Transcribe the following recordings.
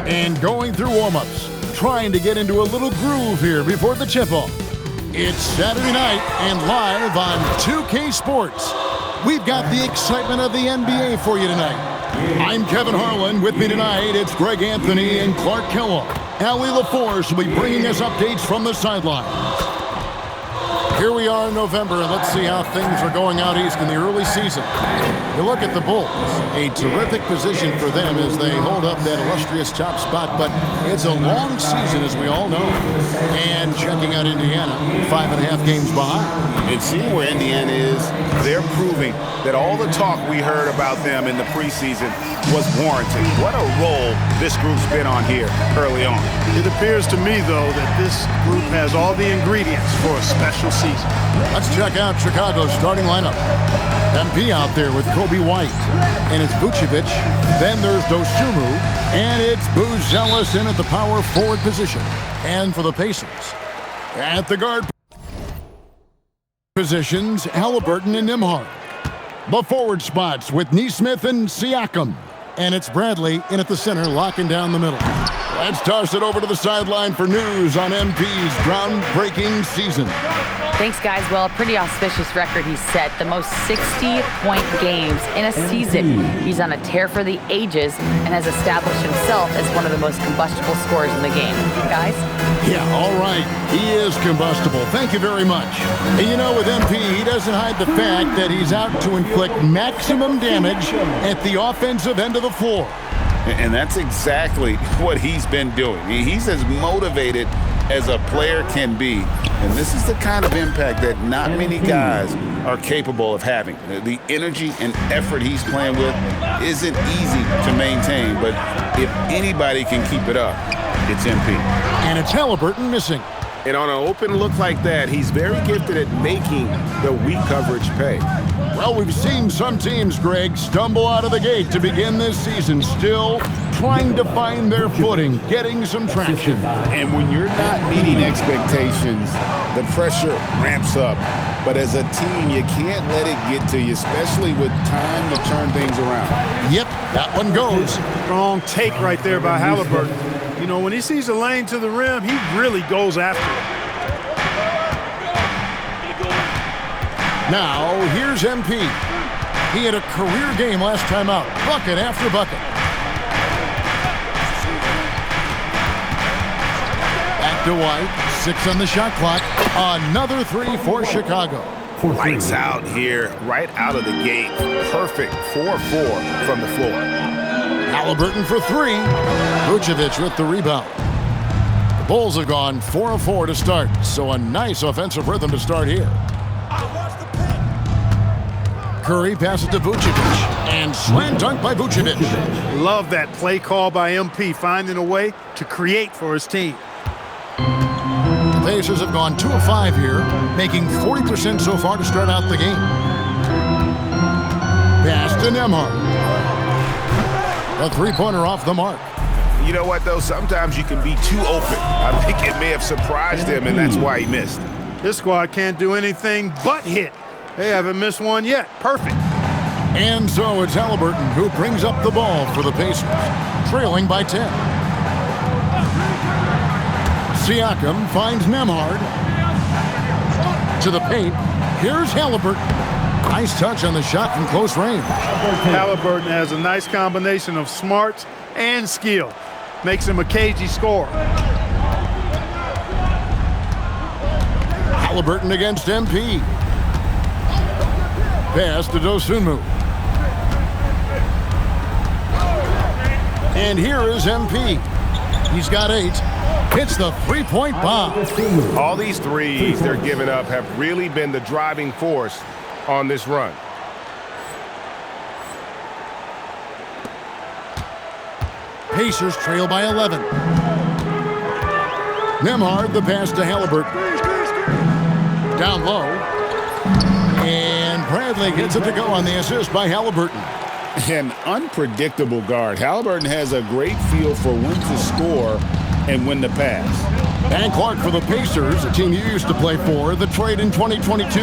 And going through warm-ups, trying to get into a little groove here before the tip-off. It's Saturday night and live on 2K Sports. We've got the excitement of the NBA for you tonight. I'm Kevin Harlan. With me tonight, it's Greg Anthony and Clark Kellogg. Allie LaForce will be bringing us updates from the sidelines. Here we are in November, and let's see how things are going out east in the early season. You look at the Bulls, a terrific position for them as they hold up that illustrious top spot, but it's a long season, as we all know. And checking out Indiana, 5.5 games behind. And seeing where Indiana is, they're proving that all the talk we heard about them in the preseason was warranted. What a role this group's been on here early on. It appears to me, though, that this group has all the ingredients for a special season. Let's check out Chicago's starting lineup. MP out there with Kobe White, and it's Vucevic. Then there's Dosunmu, and it's Booz Ellis in at the power forward position. And for the Pacers, at the guard positions, Halliburton and Nembhard. The forward spots with Nesmith and Siakam. And it's Bradley in at the center, locking down the middle. Let's toss it over to the sideline for news on MP's groundbreaking season. Thanks, guys. Well, a pretty auspicious record he's set. The most 60-point games in a season. He's on a tear for the ages and has established himself as one of the most combustible scorers in the game. Guys? Yeah, all right. He is combustible. Thank you very much. And you know, with MP, he doesn't hide the fact that he's out to inflict maximum damage at the offensive end of the floor. And that's exactly what he's been doing. He's as motivated as a player can be. And this is the kind of impact that not many guys are capable of having. The energy and effort he's playing with isn't easy to maintain, but if anybody can keep it up, it's MP. And it's Halliburton missing. And on an open look like that, he's very gifted at making the weak coverage pay. Well, we've seen some teams, Greg, stumble out of the gate to begin this season, still trying to find their footing, getting some traction. And when you're not meeting expectations, the pressure ramps up. But as a team, you can't let it get to you, especially with time to turn things around. Yep, that one goes. Strong take right there by Halliburton. You know, when he sees a lane to the rim, he really goes after it. Now, here's MP. He had a career game last time out, bucket after bucket. Back to White, 6 on the shot clock. Another 3 for Chicago. Lights out here, right out of the gate. Perfect 4-4 from the floor. Halliburton for 3. Vucevic with the rebound. The Bulls have gone 4 of 4 to start, so a nice offensive rhythm to start here. Curry passes to Vucevic, and slam dunk by Vucevic. Love that play call by MP, finding a way to create for his team. The Pacers have gone 2 of 5 here, making 40% so far to start out the game. Pass to Nembhard. A three-pointer off the mark. You know what, though? Sometimes you can be too open. I think it may have surprised him, and that's why he missed. This squad can't do anything but hit. They haven't missed one yet. Perfect. And so it's Halliburton who brings up the ball for the Pacers, trailing by 10. Siakam finds Nembhard. To the paint. Here's Halliburton. Nice touch on the shot from close range. Halliburton has a nice combination of smarts and skill. Makes him a cagey scorer. Halliburton against MP. Pass to Dosunmu. And here is MP. He's got 8. Hits the three-point bomb. All these threes they're giving up have really been the driving force on this run. Pacers trail by 11. Nembhard, the pass to Halliburton. Down low. And Bradley gets it to go on the assist by Halliburton. An unpredictable guard. Halliburton has a great feel for when to score and when to pass. And Clark for the Pacers, a team you used to play for. The trade in 2022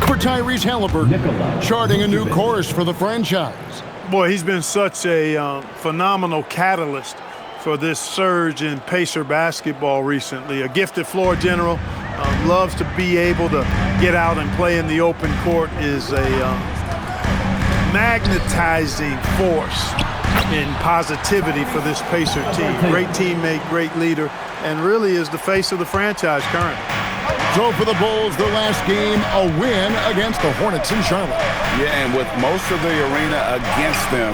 for Tyrese Halliburton, charting a new course for the franchise. Boy, he's been such a phenomenal catalyst for this surge in Pacer basketball recently. A gifted floor general, loves to be able to get out and play in the open court, is a magnetizing force in positivity for this Pacer team. Great teammate, great leader, and really is the face of the franchise currently. So for the Bulls, their last game, a win against the Hornets in Charlotte. Yeah, and with most of the arena against them,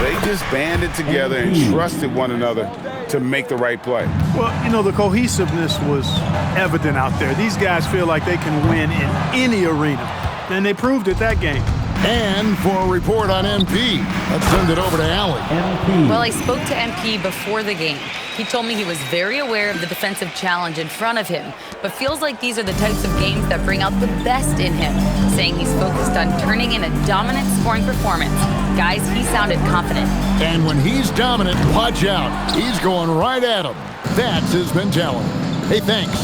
they just banded together and trusted one another to make the right play. Well, you know, the cohesiveness was evident out there. These guys feel like they can win in any arena, and they proved it that game. And for a report on MP, let's send it over to Allie. Well, I spoke to MP before the game. He told me he was very aware of the defensive challenge in front of him, but feels like these are the types of games that bring out the best in him, saying he's focused on turning in a dominant scoring performance. Guys, he sounded confident. And when he's dominant, watch out. He's going right at him. That's his mentality. Hey, thanks.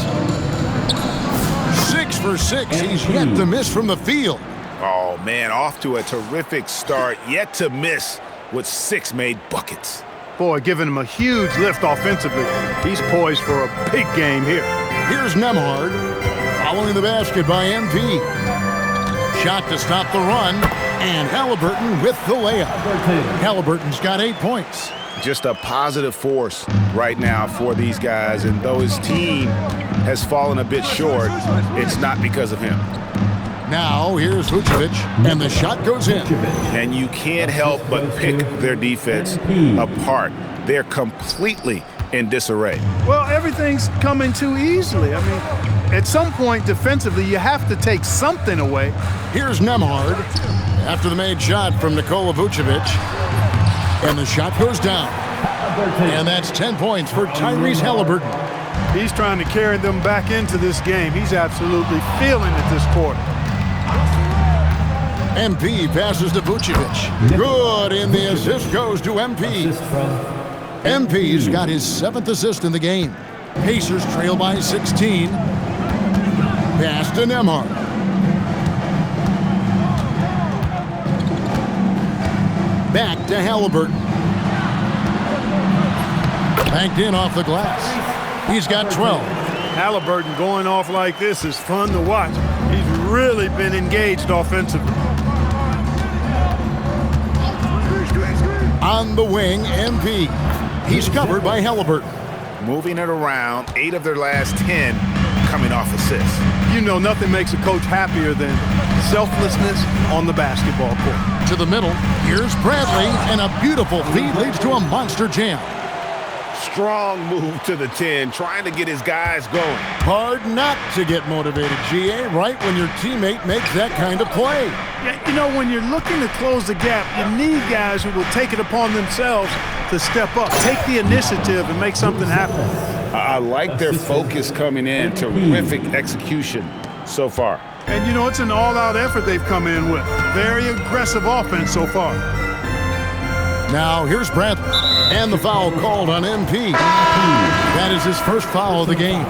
6 for 6. He's yet to miss from the field. Oh, man, off to a terrific start, yet to miss with 6 made buckets. Boy, giving him a huge lift offensively. He's poised for a big game here. Here's Nembhard, following the basket by MP. Shot to stop the run, and Halliburton with the layup. Halliburton's got 8 points. Just a positive force right now for these guys, and though his team has fallen a bit short, it's not because of him. Now, here's Vucevic, and the shot goes in. And you can't help but pick their defense apart. They're completely in disarray. Well, everything's coming too easily. I mean, at some point defensively, you have to take something away. Here's Nembhard after the made shot from Nikola Vucevic. And the shot goes down. And that's 10 points for Tyrese Halliburton. He's trying to carry them back into this game. He's absolutely feeling it this quarter. MP passes to Vucevic. Good, and the assist goes to MP. MP's got his 7th assist in the game. Pacers trail by 16. Pass to Nembhard. Back to Halliburton. Banked in off the glass. He's got 12. Halliburton going off like this is fun to watch. He's really been engaged offensively. On the wing, MP. He's covered by Halliburton. Moving it around, 8 of their last 10 coming off assists. You know, nothing makes a coach happier than selflessness on the basketball court. To the middle, here's Bradley, and a beautiful feed leads to a monster jam. Strong move to the 10, trying to get his guys going. Hard not to get motivated, GA, right when your teammate makes that kind of play. Yeah, you know, when you're looking to close the gap, you need guys who will take it upon themselves to step up, take the initiative, and make something happen. I like their focus coming in. Terrific execution so far. And, you know, it's an all-out effort they've come in with. Very aggressive offense so far. Now, here's Bradley, and the foul called on MP. That is his first foul of the game.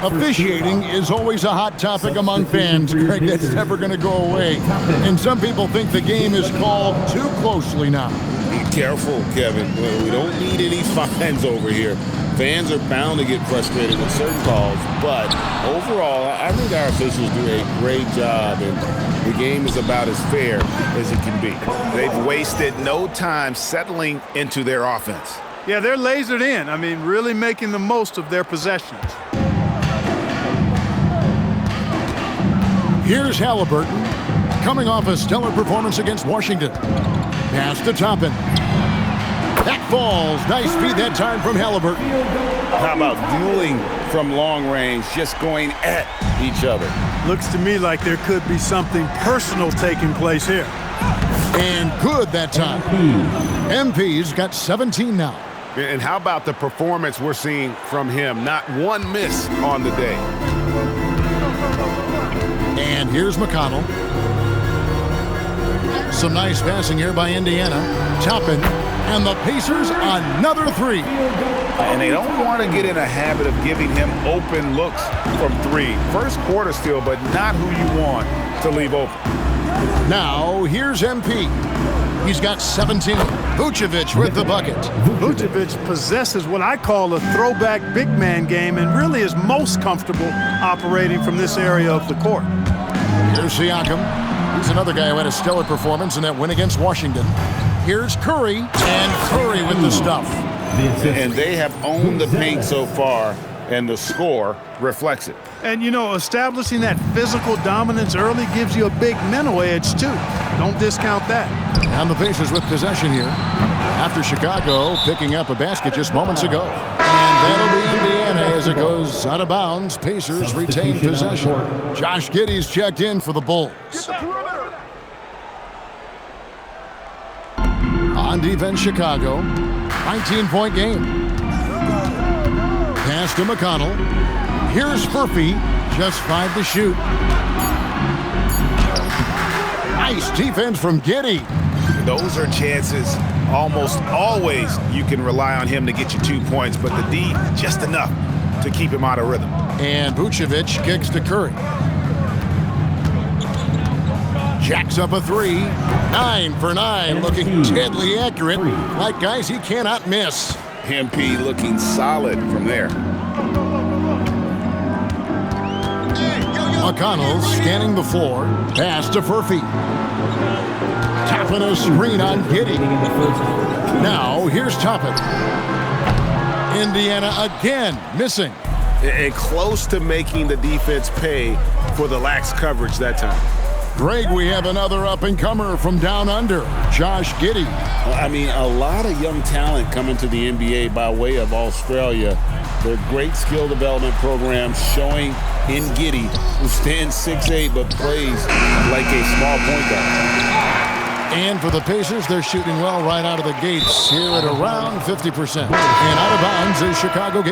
Officiating is always a hot topic among fans, Greg. That's never going to go away. And some people think the game is called too closely now. Be careful, Kevin. We don't need any fines over here. Fans are bound to get frustrated with certain calls, but overall, I think our officials do a great job, and the game is about as fair as it can be. They've wasted no time settling into their offense. Yeah, they're lasered in. I mean, really making the most of their possessions. Here's Halliburton, coming off a stellar performance against Washington. Pass to Toppin. That falls. Nice feed that time from Halliburton. How about dueling from long range, just going at each other? Looks to me like there could be something personal taking place here. And good that time. MP's got 17 now. And how about the performance we're seeing from him? Not one miss on the day. And here's McConnell. Some nice passing here by Indiana. Toppin And the Pacers another three. And they don't want to get in a habit of giving him open looks from three. First quarter still, but not who you want to leave open. Now, here's MP. He's got 17. Vucevic with the bucket. Vucevic possesses what I call a throwback big man game and really is most comfortable operating from this area of the court. Here's Siakam. He's another guy who had a stellar performance in that win against Washington. Here's Curry, and Curry with the stuff. And they have owned the paint so far, and the score reflects it. And, you know, establishing that physical dominance early gives you a big mental edge, too. Don't discount that. And the Pacers with possession here after Chicago picking up a basket just moments ago. And that'll be Indiana as it goes out of bounds. Pacers retain possession. Josh Giddey's checked in for the Bulls. On defense, Chicago. 19-point game. Pass to McConnell. Here's Furphy. Just 5 to shoot. Nice defense from Giddey. Those are chances almost always you can rely on him to get you 2 points, but the D just enough to keep him out of rhythm. And Vucevic kicks to Curry. Jacks up a three. 9 for 9, looking deadly accurate. Like guys he cannot miss. MP looking solid from there. McConnell scanning the floor. Pass to Furphy. Toppin a screen on Giddey. Now here's Toppin. Indiana again missing. And close to making the defense pay for the lax coverage that time. Greg, we have another up-and-comer from down under, Josh Giddey. I mean, a lot of young talent coming to the NBA by way of Australia. Their great skill development programs showing in Giddey, who stands 6'8", but plays like a small point guard. And for the Pacers, they're shooting well right out of the gates here at around 50%. And out of bounds is Chicago.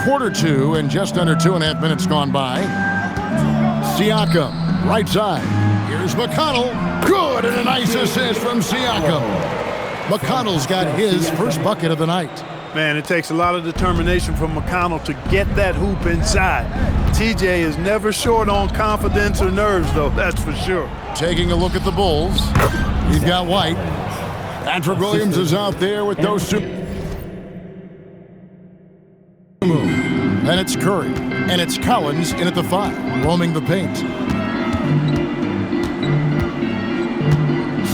Quarter two and just under 2.5 minutes gone by. Siakam, right side. Here's McConnell. Good, and a nice assist from Siakam. McConnell's got his first bucket of the night. Man, it takes a lot of determination from McConnell to get that hoop inside. TJ is never short on confidence or nerves, though, that's for sure. Taking a look at the Bulls. You've got White. Patrick Williams is out there with those two. And it's Curry. And it's Collins in at the 5, roaming the paint.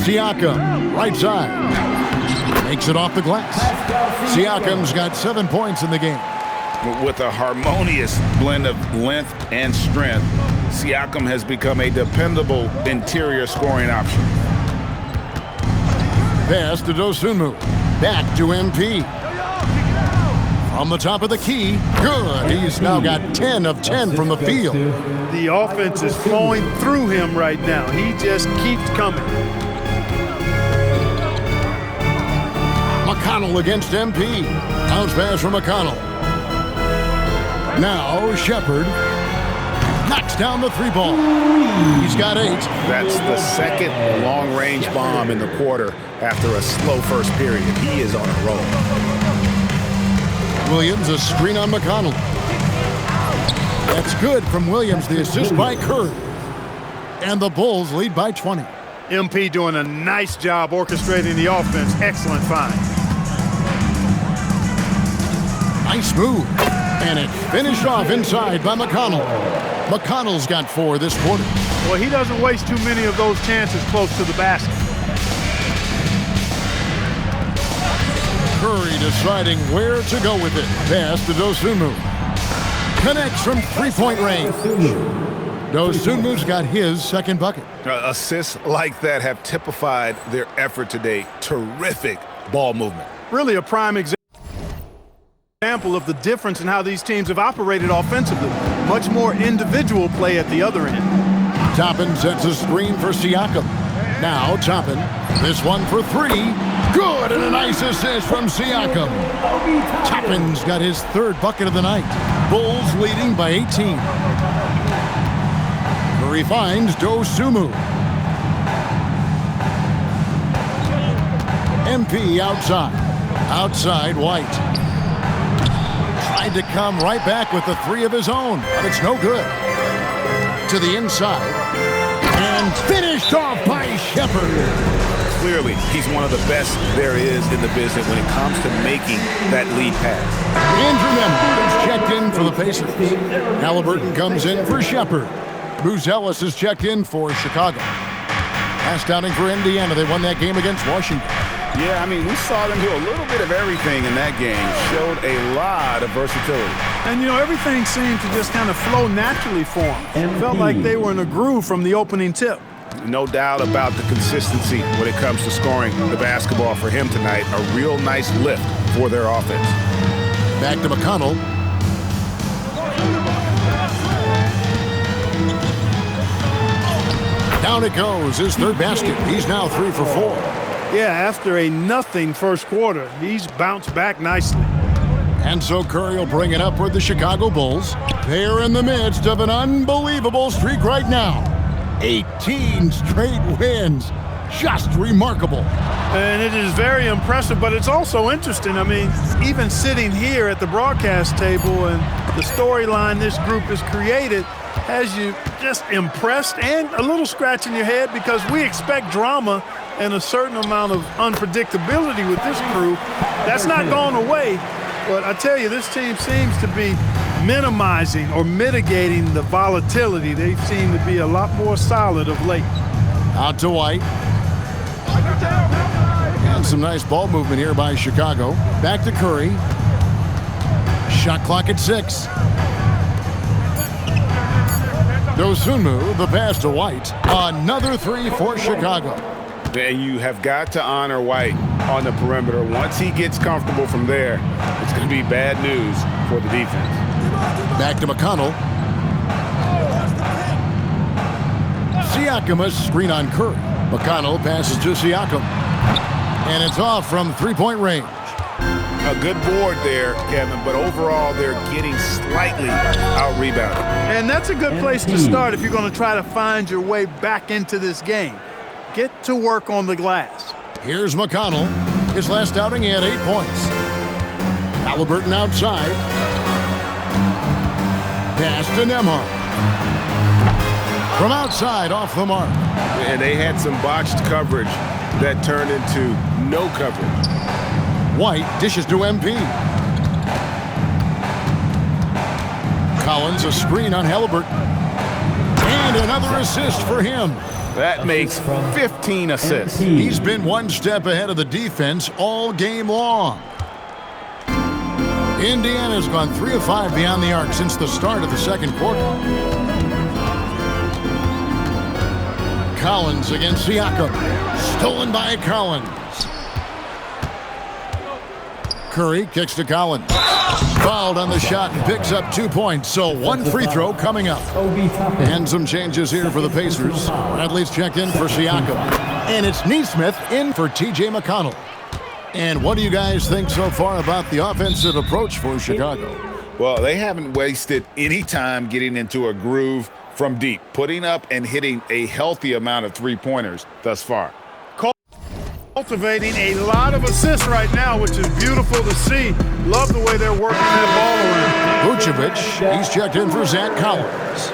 Siakam, right side. Makes it off the glass. Siakam's got 7 points in the game. With a harmonious blend of length and strength, Siakam has become a dependable interior scoring option. Pass to Dosunmu. Back to MP. On the top of the key. Good. He's now got 10 of 10 from the field. The offense is flowing through him right now. He just keeps coming. McConnell against MP. Bounce pass from McConnell. Now Shepherd knocks down the 3 ball. He's got 8. That's the second long-range bomb in the quarter after a slow first period. He is on a roll. Williams, a screen on McConnell. That's good from Williams, the assist by Curry. And the Bulls lead by 20. MP doing a nice job orchestrating the offense. Excellent find. Nice move. And it finished off inside by McConnell. McConnell's got 4 this quarter. Well, he doesn't waste too many of those chances close to the basket. Curry deciding where to go with it. Pass to Dosunmu. Connects from 3-point range. Dosunmu's got his second bucket. Assists like that have typified their effort today. Terrific ball movement. Really a prime example of the difference in how these teams have operated offensively. Much more individual play at the other end. Toppin sets a screen for Siakam. Now Toppin. This one for 3. Good, and a nice assist from Siakam. Toppin's got his third bucket of the night. Bulls leading by 18. Curry finds Dosunmu. MP outside. Outside White. Tried to come right back with the three of his own, but it's no good. To the inside. And finished off by Shepherd. Clearly, he's one of the best there is in the business when it comes to making that lead pass. Andrew Nembhard is checked in for the Pacers. Halliburton comes in for Shepherd. Buzelis is checked in for Chicago. Pass downing for Indiana. They won that game against Washington. Yeah, I mean, we saw them do a little bit of everything in that game. Showed a lot of versatility. And, you know, everything seemed to just kind of flow naturally for them. Felt like they were in a groove from the opening tip. No doubt about the consistency when it comes to scoring the basketball for him tonight. A real nice lift for their offense. Back to McConnell. Down it goes, his third basket. He's now 3 for 4. Yeah, after a nothing first quarter, he's bounced back nicely. And so Curry will bring it up for the Chicago Bulls. They're in the midst of an unbelievable streak right now. 18 straight wins. Just remarkable. And it is very impressive, but it's also interesting. I mean, even sitting here at the broadcast table and the storyline this group has created has you just impressed and a little scratch in your head, because we expect drama and a certain amount of unpredictability with this crew. That's not gone away, but I tell you, this team seems to be minimizing or mitigating the volatility. They seem to be a lot more solid of late. Out to White. And some nice ball movement here by Chicago. Back to Curry. Shot clock at 6. Dosunmu, the pass to White. Another 3 for Chicago. And you have got to honor White on the perimeter. Once he gets comfortable from there, it's going to be bad news for the defense. Back to McConnell. Siakam, a screen on Curry. McConnell passes to Siakam. And it's off from three-point range. A good board there, Kevin, but overall they're getting slightly out-rebounded. And that's a good place to start if you're going to try to find your way back into this game. Get to work on the glass. Here's McConnell. His last outing, he had 8 points. Halliburton outside. Pass to Nembhard. From outside, off the mark. And they had some botched coverage that turned into no coverage. White dishes to MP. Collins, a screen on Halliburton. And another assist for him. That makes 15 assists. He's been one step ahead of the defense all game long. Indiana's gone 3 of 5 beyond the arc since the start of the second quarter. Collins against Siakam. Stolen by Collins. Curry kicks to Collins. Fouled on the shot and picks up 2 points. So 1 free throw coming up. And some changes here for the Pacers. Bradley's checked in for Siakam. And it's Nesmith in for T.J. McConnell. And what do you guys think so far about the offensive approach for Chicago? Well, they haven't wasted any time getting into a groove from deep, putting up and hitting a healthy amount of three-pointers thus far. Cultivating a lot of assists right now, which is beautiful to see. Love the way they're working that ball around. Vucevic, he's checked in for Zach Collins.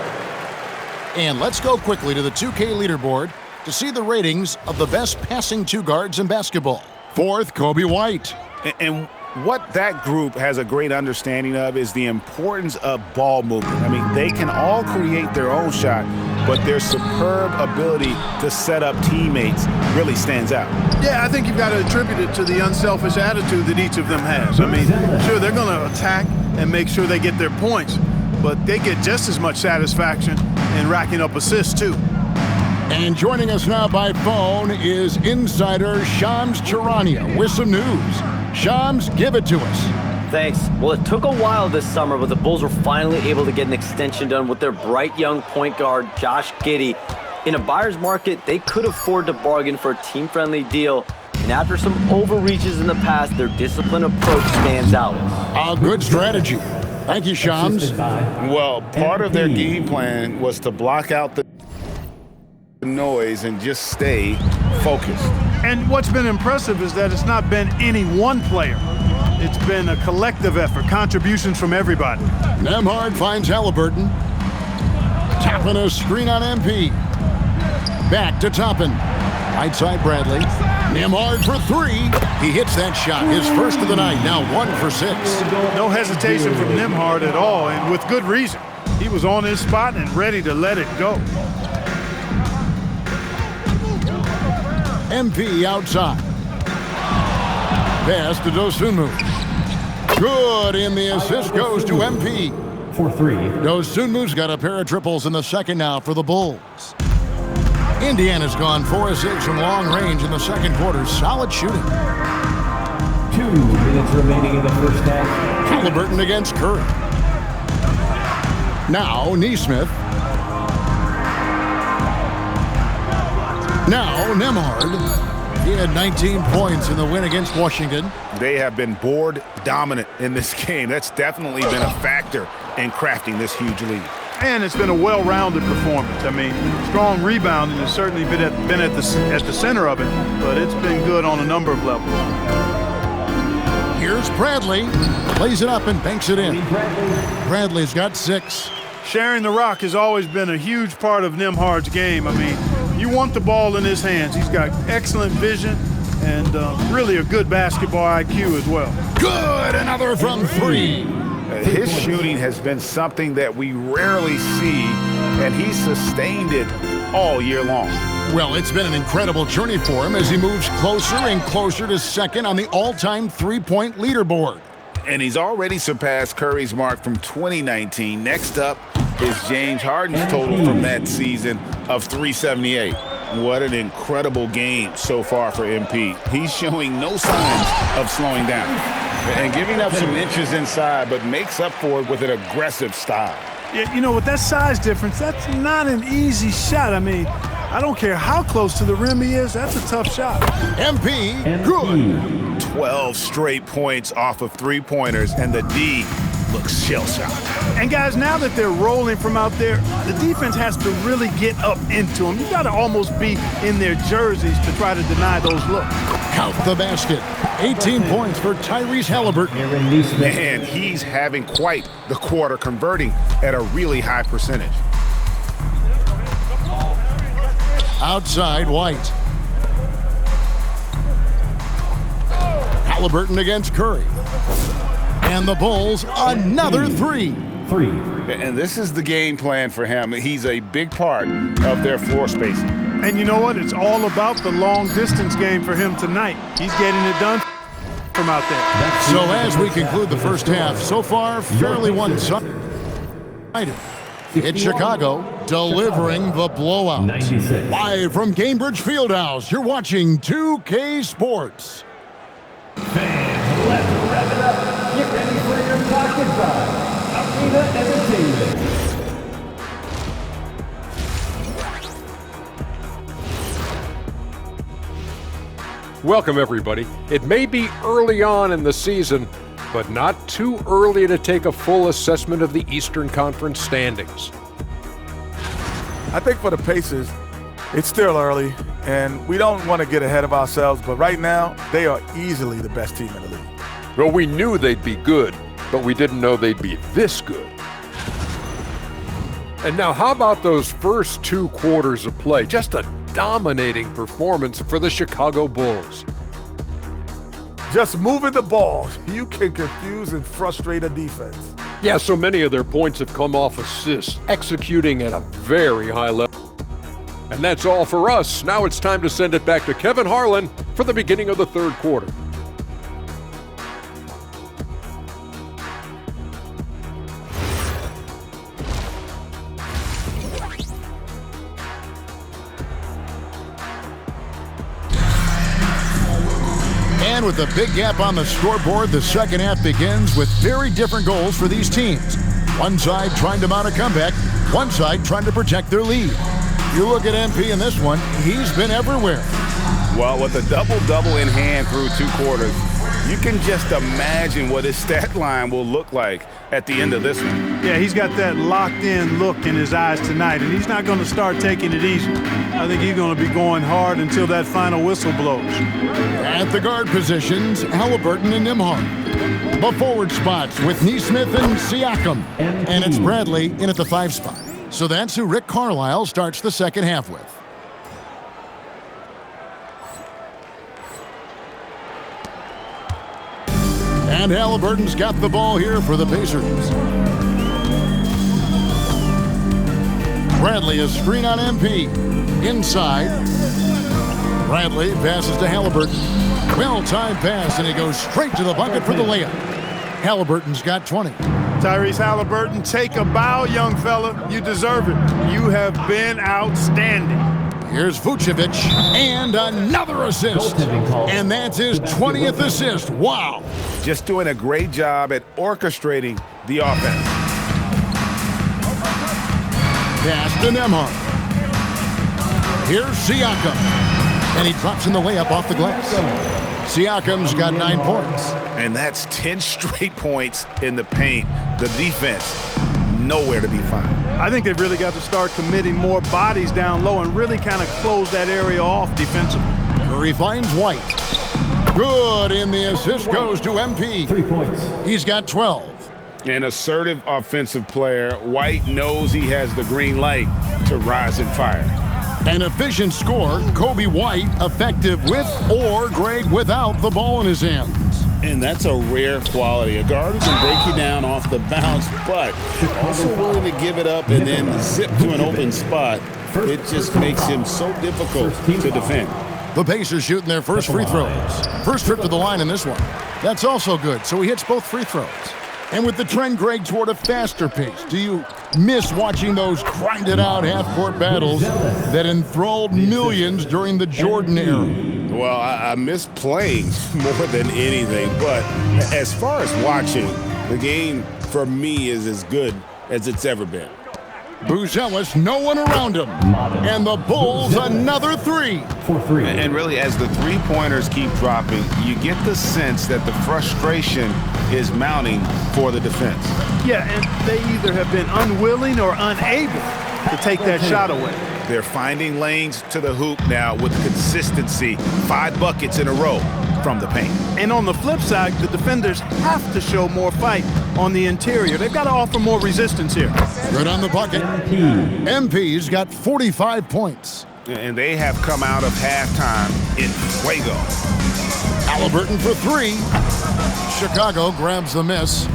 And let's go quickly to the 2K leaderboard to see the ratings of the best passing two guards in basketball. 4th, Kobe White. And what that group has a great understanding of is the importance of ball movement. I mean, they can all create their own shot, but their superb ability to set up teammates really stands out. Yeah, I think you've got to attribute it to the unselfish attitude that each of them has. I mean, sure, they're going to attack and make sure they get their points, but they get just as much satisfaction in racking up assists, too. And joining us now by phone is insider Shams Charania with some news. Shams, give it to us. Thanks. Well, it took a while this summer, but the Bulls were finally able to get an extension done with their bright young point guard, Josh Giddey. In a buyer's market, they could afford to bargain for a team-friendly deal. And after some overreaches in the past, their disciplined approach stands out. A good strategy. Thank you, Shams. Well, part of their game plan was to block out the noise and just stay focused. And what's been impressive is that it's not been any one player. It's been a collective effort, contributions from everybody. Nembhard finds Halliburton. Toppin a screen on MP. Back to Toppin. Right side Bradley. Nembhard for three. He hits that shot, his first of the night, now 1 for 6. No hesitation from Nembhard at all, and with good reason. He was on his spot and ready to let it go. MP outside. Pass to Dosunmu. Good, and the assist goes to MP. For 3. Dosunmu's got a pair of triples in the second now for the Bulls. Indiana's gone 4 of 6 from long range in the second quarter. Solid shooting. 2 minutes remaining in the first half. Halliburton against Curry. Now Nesmith. Now Nembhard. He had 19 points in the win against Washington. They have been board dominant in this game. That's definitely been a factor in crafting this huge lead. And it's been a well-rounded performance. I mean, strong rebounding has certainly been at the center of it, but it's been good on a number of levels. Here's Bradley. Plays it up and banks it in. Bradley's got 6. Sharing the rock has always been a huge part of Nembhard's game. I mean, you want the ball in his hands. He's got excellent vision and really a good basketball IQ as well. Good, another from 3. His shooting has been something that we rarely see, and he's sustained it all year long. Well, it's been an incredible journey for him as he moves closer and closer to second on the all-time three-point leaderboard. And he's already surpassed Curry's mark from 2019. Next up is James Harden's total from that season of 378. What an incredible game so far for MP. He's showing no signs of slowing down. And giving up some inches inside, but makes up for it with an aggressive style. Yeah, you know, with that size difference, that's not an easy shot. I mean, I don't care how close to the rim he is, that's a tough shot. MP, good. 12 straight points off of three-pointers, and the D looks shell-shocked. And guys, now that they're rolling from out there, the defense has to really get up into them. You got to almost be in their jerseys to try to deny those looks. Count the basket. 18 points for Tyrese Halliburton. And he's having quite the quarter, converting at a really high percentage. Outside, White. Halliburton against Curry. And the Bulls, another 3. And this is the game plan for him. He's a big part of their floor spacing. And you know what? It's all about the long-distance game for him tonight. He's getting it done from out there. So as we conclude the first half, so far, fairly one-sided. It's Chicago delivering the blowout. 96. Live from Cambridge Fieldhouse, you're watching 2K Sports. Fans, let's wrap it up. Get ready for your pocket drive. Arena Entertainment. Welcome, everybody. It may be early on in the season, but not too early to take a full assessment of the Eastern Conference standings. I think for the Pacers, it's still early, and we don't want to get ahead of ourselves, but right now, they are easily the best team in the league. Well, we knew they'd be good, but we didn't know they'd be this good. And now, how about those first 2 quarters of play? Just a dominating performance for the Chicago Bulls. Just moving the ball, you can confuse and frustrate a defense. Yeah, so many of their points have come off assists, executing at a very high level. And that's all for us. Now it's time to send it back to Kevin Harlan for the beginning of the third quarter. And with a big gap on the scoreboard, the second half begins with very different goals for these teams. One side trying to mount a comeback, one side trying to protect their lead. You look at MP in this one, he's been everywhere. Well, with a double-double in hand through 2 quarters, you can just imagine what his stat line will look like at the end of this one. Yeah, he's got that locked-in look in his eyes tonight, and he's not going to start taking it easy. I think he's going to be going hard until that final whistle blows. At the guard positions, Halliburton and Nembhard. The forward spots with Nesmith and Siakam. And it's Bradley in at the 5 spot. So that's who Rick Carlisle starts the second half with. And Halliburton's got the ball here for the Pacers. Bradley, a screen on MP. Inside. Bradley passes to Halliburton. Well-timed pass, and he goes straight to the bucket for the layup. Halliburton's got 20. Tyrese Halliburton, take a bow, young fella. You deserve it. You have been outstanding. Here's Vucevic, and another assist. And that's his 20th assist. Wow. Just doing a great job at orchestrating the offense. Pass to Nembhard. Here's Siakam. And he drops in the layup off the glass. Siakam's got 9 points. And that's 10 straight points in the paint. The defense, nowhere to be found. I think they've really got to start committing more bodies down low and really kind of close that area off defensively. Curry finds White. Good, and the assist goes to MP. 3 points. He's got 12. An assertive offensive player. White knows he has the green light to rise and fire. An efficient scorer, Kobe White, effective with or great without the ball in his hands. And that's a rare quality. A guard who can break you down off the bounce, but also willing to give it up and then zip to an open spot. It just makes him so difficult to defend. The Pacers shooting their first free throws. First trip to the line in this one. That's also good, so he hits both free throws. And with the trend, Greg, toward a faster pace, do you miss watching those grinded-out half-court battles that enthralled millions during the Jordan era? Well, I miss playing more than anything, but as far as watching, the game for me is as good as it's ever been. Buzelis, no one around him. And the Bulls, another 3. For 3. And really, as the three-pointers keep dropping, you get the sense that the frustration is mounting for the defense. Yeah, and they either have been unwilling or unable to take that shot away. They're finding lanes to the hoop now with consistency. 5 buckets in a row from the paint. And on the flip side, the defenders have to show more fight on the interior. They've got to offer more resistance here. Good on the bucket. MP's got 45 points. And they have come out of halftime in fuego. Halliburton for 3. Chicago grabs the miss.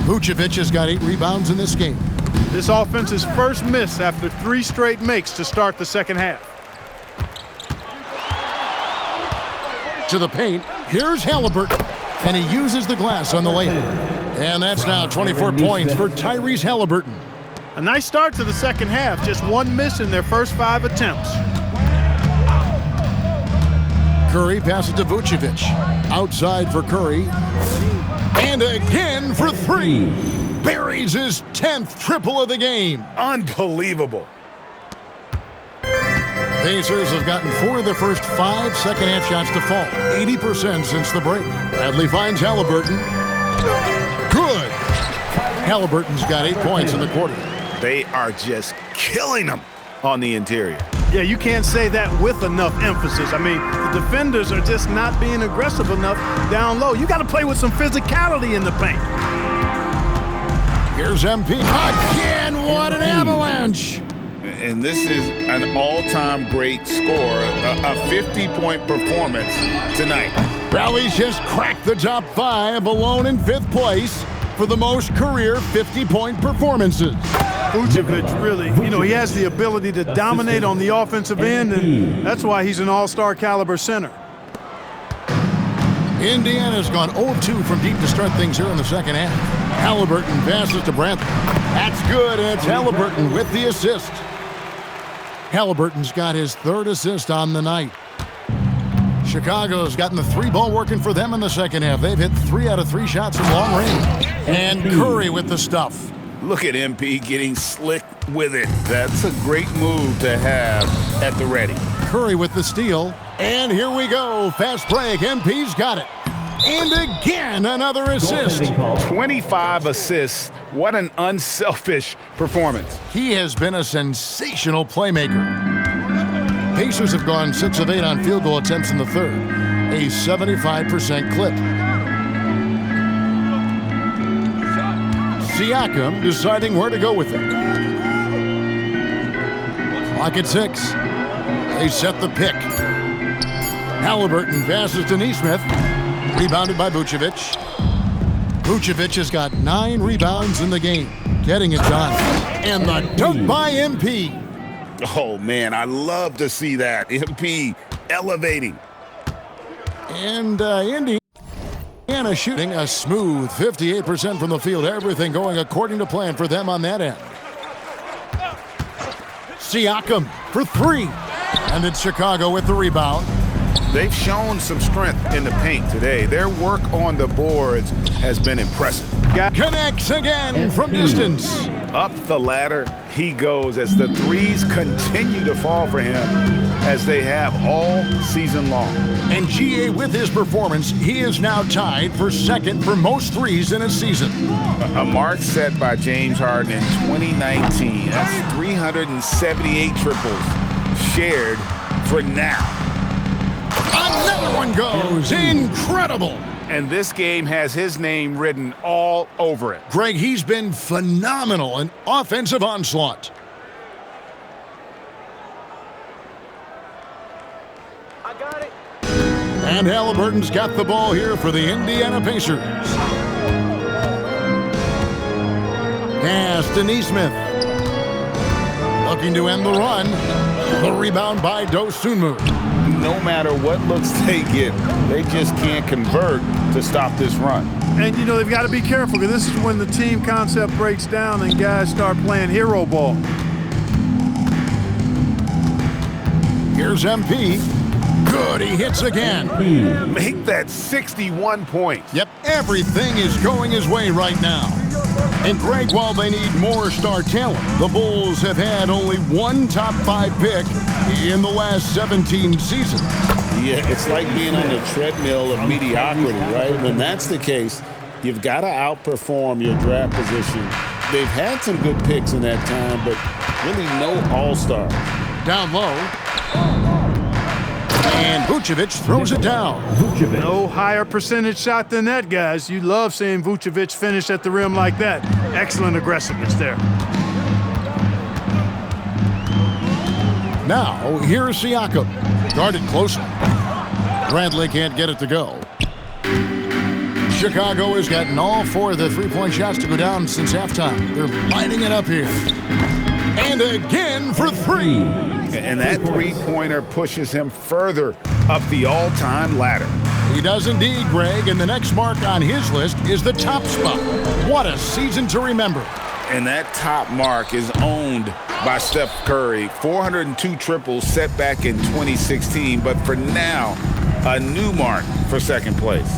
Vucevic has got 8 rebounds in this game. This offense's first miss after 3 straight makes to start the second half. To the paint, here's Halliburton, and he uses the glass on the layup. And that's now 24 points for Tyrese Halliburton. A nice start to the second half, just 1 miss in their first 5 attempts. Curry passes to Vucevic. Outside for Curry. And again for 3. Buries his 10th triple of the game. Unbelievable. Pacers have gotten 4 of their first 5 second-half shots to fall. 80% since the break. Bradley finds Halliburton. Good. Halliburton's got 8 points in the quarter. They are just killing them on the interior. Yeah, you can't say that with enough emphasis. I mean, the defenders are just not being aggressive enough down low. You got to play with some physicality in the paint. Here's MP. Again, what an avalanche. And this is an all-time great score, a 50-point performance tonight. Rally's just cracked the top 5, alone in 5th place for the most career 50-point performances. Vucevic really, he has the ability to dominate on the offensive end, and that's why he's an all-star caliber center. Indiana's gone 0-2 from deep to start things here in the second half. Halliburton passes to Brantley. That's good, and it's Halliburton with the assist. Halliburton's got his 3rd assist on the night. Chicago's gotten the 3-ball working for them in the second half. They've hit 3 out of 3 shots from long range. And Curry with the stuff. Look at MP getting slick with it. That's a great move to have at the ready. Curry with the steal. And here we go. Fast break. MP's got it. And again, another assist. 25 assists. What an unselfish performance. He has been a sensational playmaker. Pacers have gone 6 of 8 on field goal attempts in the third, a 75% clip. Siakam deciding where to go with it. Clock at 6. They set the pick. Halliburton passes to Nesmith. Rebounded by Vucevic. Vucevic has got 9 rebounds in the game, getting it done. And the dunk by MP. Oh, man, I love to see that. MP elevating. And Indiana shooting a smooth 58% from the field. Everything going according to plan for them on that end. Siakam for 3. And it's Chicago with the rebound. They've shown some strength in the paint today. Their work on the boards has been impressive. Connects again from distance. Up the ladder he goes as the threes continue to fall for him as they have all season long. And GA with his performance, he is now tied for second for most threes in a season. A mark set by James Harden in 2019. That's 378 triples shared for now. Another one goes. Incredible. And this game has his name written all over it. Greg, he's been phenomenal in offensive onslaught. I got it. And Halliburton's got the ball here for the Indiana Pacers. Pass to Nesmith. Looking to end the run. The rebound by Dosunmu. No matter what looks they get, they just can't convert to stop this run. And, you know, they've got to be careful because this is when the team concept breaks down and guys start playing hero ball. Here's MP. Good, he hits again. Make that 61 points. Yep, everything is going his way right now. And Greg, while they need more star talent, the Bulls have had only one top 5 pick in the last 17 seasons. Yeah, it's like being on the treadmill of mediocrity, right? When that's the case, you've got to outperform your draft position. They've had some good picks in that time, but really no all-star. Down low. And Vucevic throws it down. No higher percentage shot than that, guys. You love seeing Vucevic finish at the rim like that. Excellent aggressiveness there. Now, here's Siakam. Guarded closely. Bradley can't get it to go. Chicago has gotten all 4 of the three-point shots to go down since halftime. They're lighting it up here. And again for 3. And that three-pointer pushes him further up the all-time ladder. He does indeed, Greg, and the next mark on his list is the top spot. What a season to remember. And that top mark is owned by Steph Curry. 402 triples set back in 2016, but for now, a new mark for second place.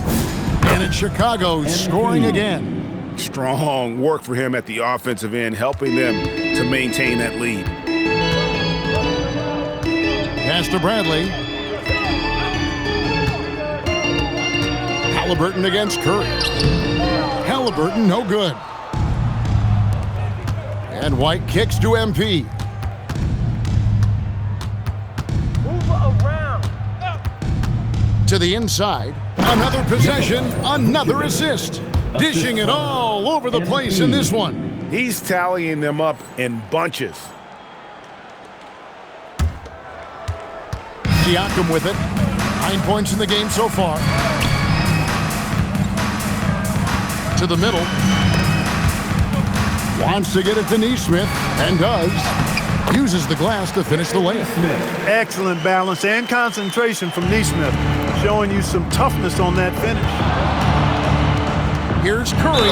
And it's Chicago scoring again. Strong work for him at the offensive end, helping them to maintain that lead. Pass to Bradley. Halliburton against Curry. Halliburton, no good. And White kicks to MP. Move around. To the inside. Another possession, another assist. Dishing it all over the place in this one. He's tallying them up in bunches. Siakam with it. 9 points in the game so far. To the middle. Wants to get it to Nesmith, and does. Uses the glass to finish the layup. Excellent balance and concentration from Nesmith, showing you some toughness on that finish. Here's Curry,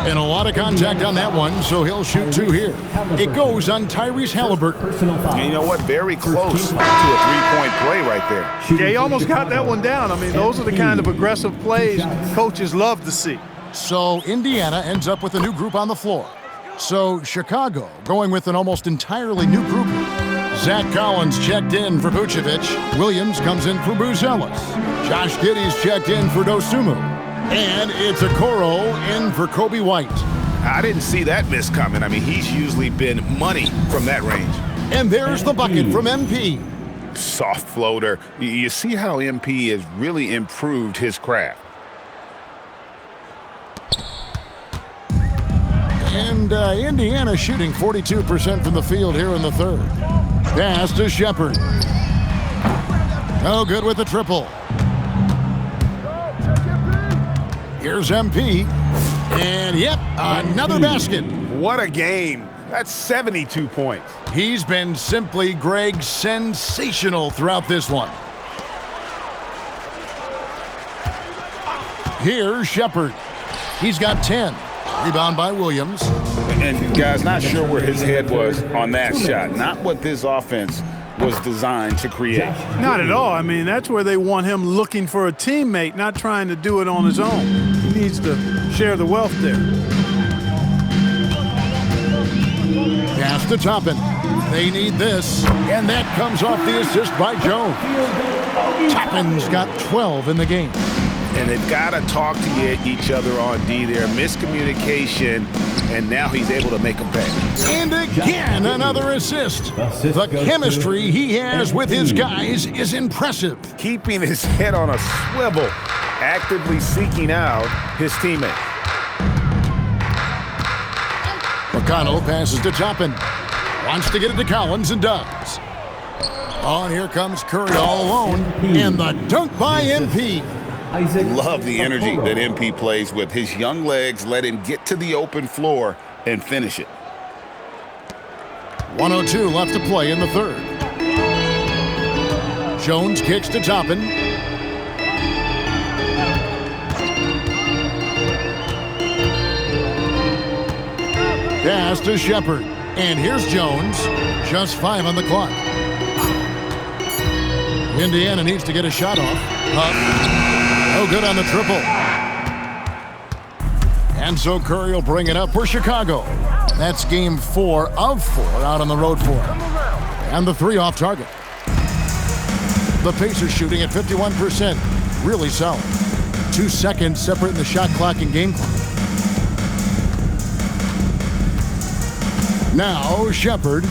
and a lot of contact on that one, so he'll shoot 2 here. It goes on Tyrese Halliburton. And you know what? Very close to a three-point play right there. Yeah, he almost got that one down. I mean, those are the kind of aggressive plays coaches love to see. So Indiana ends up with a new group on the floor. So Chicago going with an almost entirely new group. Zach Collins checked in for Vucevic. Williams comes in for Buzelis. Josh Giddey's checked in for Dosunmu. And it's Okoro in for Kobe White. I didn't see that miss coming. I mean, he's usually been money from that range. And there's the bucket from MP. Soft floater. You see how MP has really improved his craft. And Indiana shooting 42% from the field here in the third. Pass to Shepherd. No good with the triple. Here's MP. And yep, another basket. What a game. That's 72 points. He's been simply, Greg, sensational throughout this one. Here's Shepherd. He's got 10. Rebound by Williams. And guys, not sure where his head was on that shot. Not what this offense was designed to create. Not at all. I mean, that's where they want him looking for a teammate, not trying to do it on his own. He needs to share the wealth there. Pass to Toppin. They need this. And that comes off the assist by Jones. Toppin's got 12 in the game. And they've got to talk to each other on D there. Miscommunication, and now he's able to make them pay. And again, another assist. The chemistry he has with his guys is impressive. Keeping his head on a swivel, actively seeking out his teammate. McConnell passes to Toppin. Wants to get it to Collins and does. Oh, and here comes Curry all alone. And the dunk by MP. Love the energy that MP plays with. His young legs let him get to the open floor and finish it. 1:02 left to play in the third. Jones kicks to Toppin. Pass to Shepherd. And here's Jones. Just 5 on the clock. Indiana needs to get a shot off. No good on the triple. And so Curry will bring it up for Chicago. That's game 4 of 4 out on the road for him. And the 3 off target. The Pacers shooting at 51%. Really solid. 2 seconds separating the shot clock and game clock. Now Shepherd.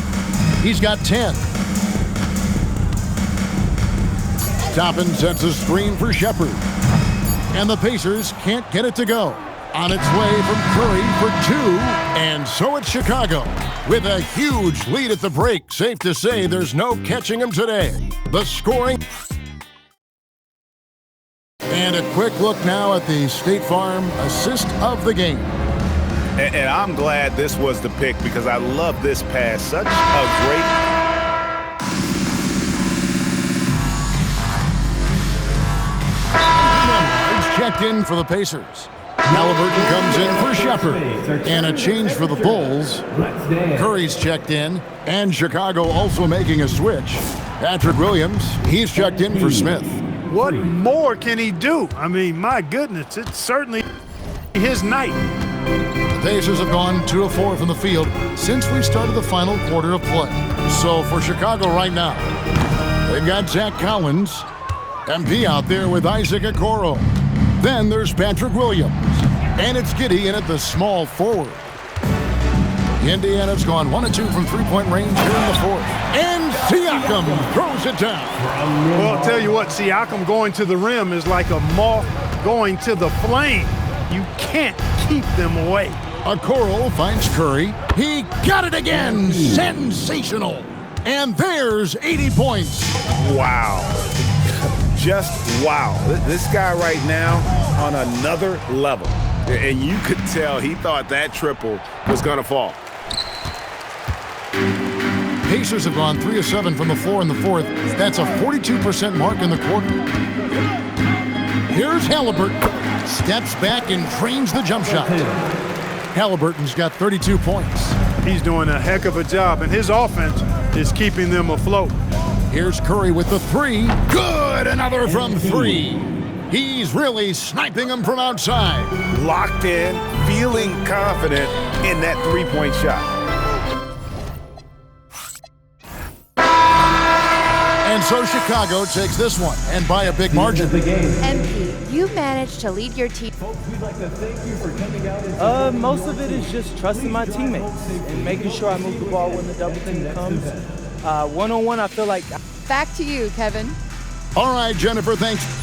He's got 10. Toppin sets a screen for Shepherd. And the Pacers can't get it to go. On its way from Curry for 2, and so it's Chicago. With a huge lead at the break, safe to say there's no catching them today. The scoring. And a quick look now at the State Farm assist of the game. And I'm glad this was the pick because I love this pass. Such a great. Checked in for the Pacers. Halliburton comes in for Shepherd. And a change for the Bulls. Curry's checked in. And Chicago also making a switch. Patrick Williams, he's checked in for Smith. What more can he do? I mean, my goodness, it's certainly his night. The Pacers have gone 2 of 4 from the field since we started the final quarter of play. So for Chicago right now, they've got Zach Collins, MP out there with Isaac Okoro. Then there's Patrick Williams, and it's Giddey in at the small forward. Indiana's gone 1 of 2 from three-point range here in the fourth. And Siakam throws it down. Well, I'll tell you what, Siakam going to the rim is like a moth going to the flame. You can't keep them away. Okoro finds Curry. He got it again. Sensational. And there's 80 points. Wow. Just wow. This guy right now on another level. And you could tell he thought that triple was going to fall. Pacers have gone 3 of 7 from the floor in the fourth. That's a 42% mark in the quarter. Here's Halliburton. Steps back and trains the jump shot. Halliburton's got 32 points. He's doing a heck of a job, and his offense is keeping them afloat. Here's Curry with the 3. Good! Another from 3. He's really sniping them from outside. Locked in, feeling confident in that three-point shot. so Chicago takes this one, and by a big margin. MP, you managed to lead your team. Folks, we'd like to thank you for coming out. Most of it is just trusting my teammates and making sure I move the ball when the double team comes. One-on-one, I feel like... Back to you, Kevin. All right, Jennifer, thanks.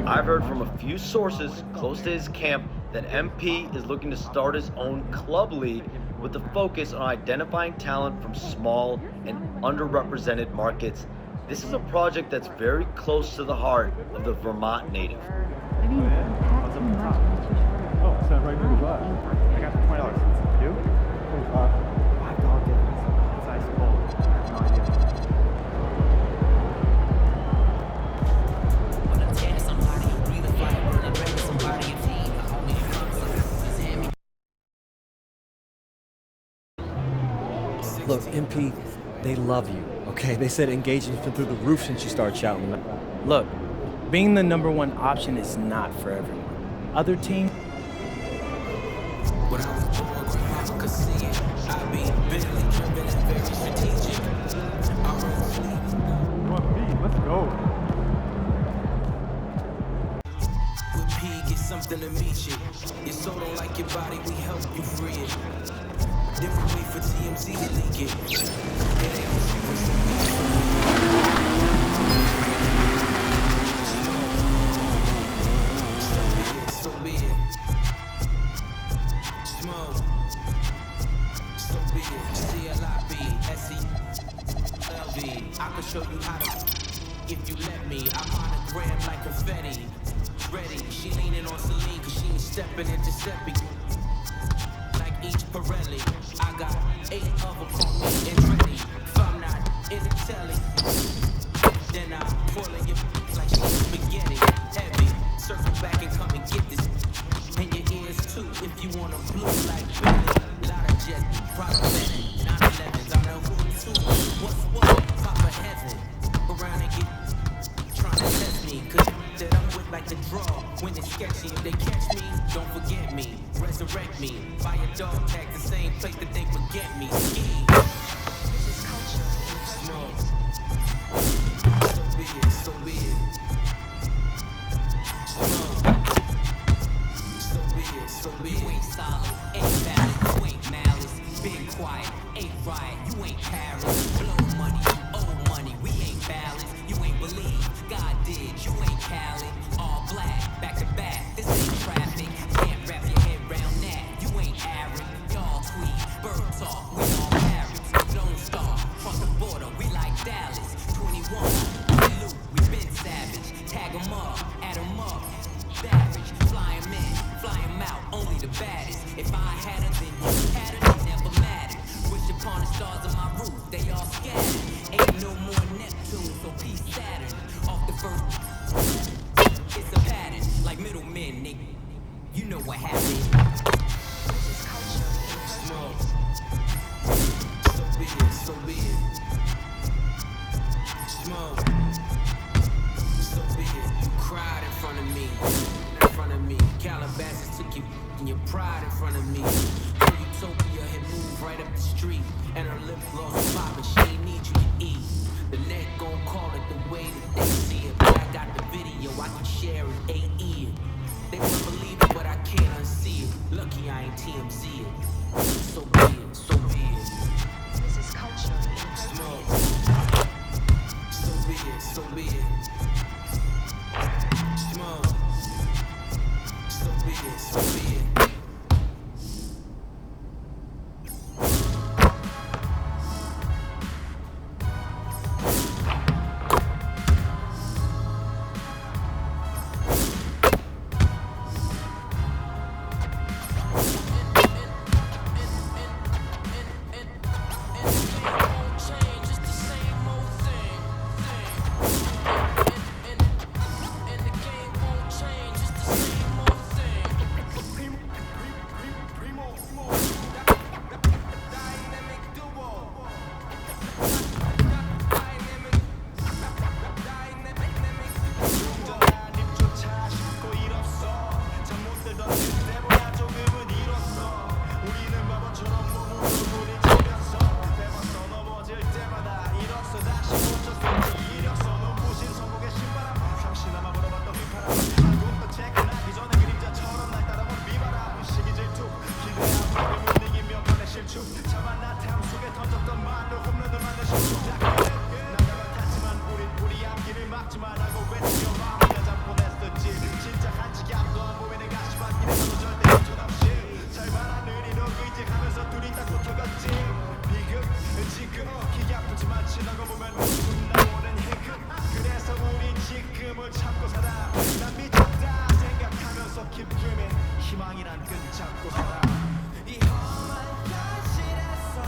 I've heard from a few sources close to his camp that MP is looking to start his own club league with a focus on identifying talent from small and underrepresented markets. This is a project that's very close to the heart of the Vermont native. Oh, it's not right here. I got $20. You? $5 difference. It's ice cold. I have no idea. Look, MP, they love you, okay? They said engagement's been through the roof since you started shouting. Look, being the #1 option is not for everyone. Other teams... Let's go. With P, get something to meet you. Your soul don't like your body, we help you free it. Then we wait for TMZ to leak it. So be it. Smoke. So be it. CLIB, SELV. I can show you how to. If you let me, I'm on a gram like confetti. Ready, she leaning on Celine, cause she ain't stepping into Giuseppe. Each Pirelli, I got 8 of them call me and ready. If I'm not in the telly, then I'm pulling your like spaghetti. Heavy, circle back and come and get this. And your ears too, if you wanna blue like Billy. Lot of jet, product 911s, I know who too. What's what? Papa heaven, around and get trying to test me, cause that I'm with like the draw. When it's sketchy, if they catch me, don't forget me. Resurrect me, buy a dog tag, the same place that they forget me. Ski. Smoke. So be it, so be it. Smoke. So be it, so be it. You ain't solid, ain't valid, you ain't malice. Been quiet, ain't riot, you ain't Paris. Blow money, owe money, we ain't balanced. You ain't believe, God did, you ain't Cali. All black, back to back, this ain't traffic. Can't wrap your head around that, you ain't Aaron. Y'all tweet, bird talk, we all parrots. Lone Star, cross the border, we like Dallas. 21, we loot, we been savage. Tag 'em up, add 'em up. Savage, fly 'em in, fly 'em out, only the baddest. If I had her, then you had her, it never mattered. Wish upon the stars of my roof, they all scattered. Ain't no more Neptune, so peace Saturn. Off the first, it's a pattern, like middlemen, nigga. You know what happened. Smoke. So be it, so be it. Smoke. So be it. You cried in front of me. front of me. Calabasas took your and your pride in front of me. Her utopia had moved right up the street, and her lip gloss was popping. She ain't need you to eat. The net gon' call it the way that they see it, but I got the video, I can share it, AE it. They won't believe it, but I can't unsee it. Lucky I ain't TMZ it. So be it, so be it. This is culture. Smoke. So be it, so be it. Smoke. So be it, so be it. 희망이란 끈 잡고 살아. 이 험한 현실에서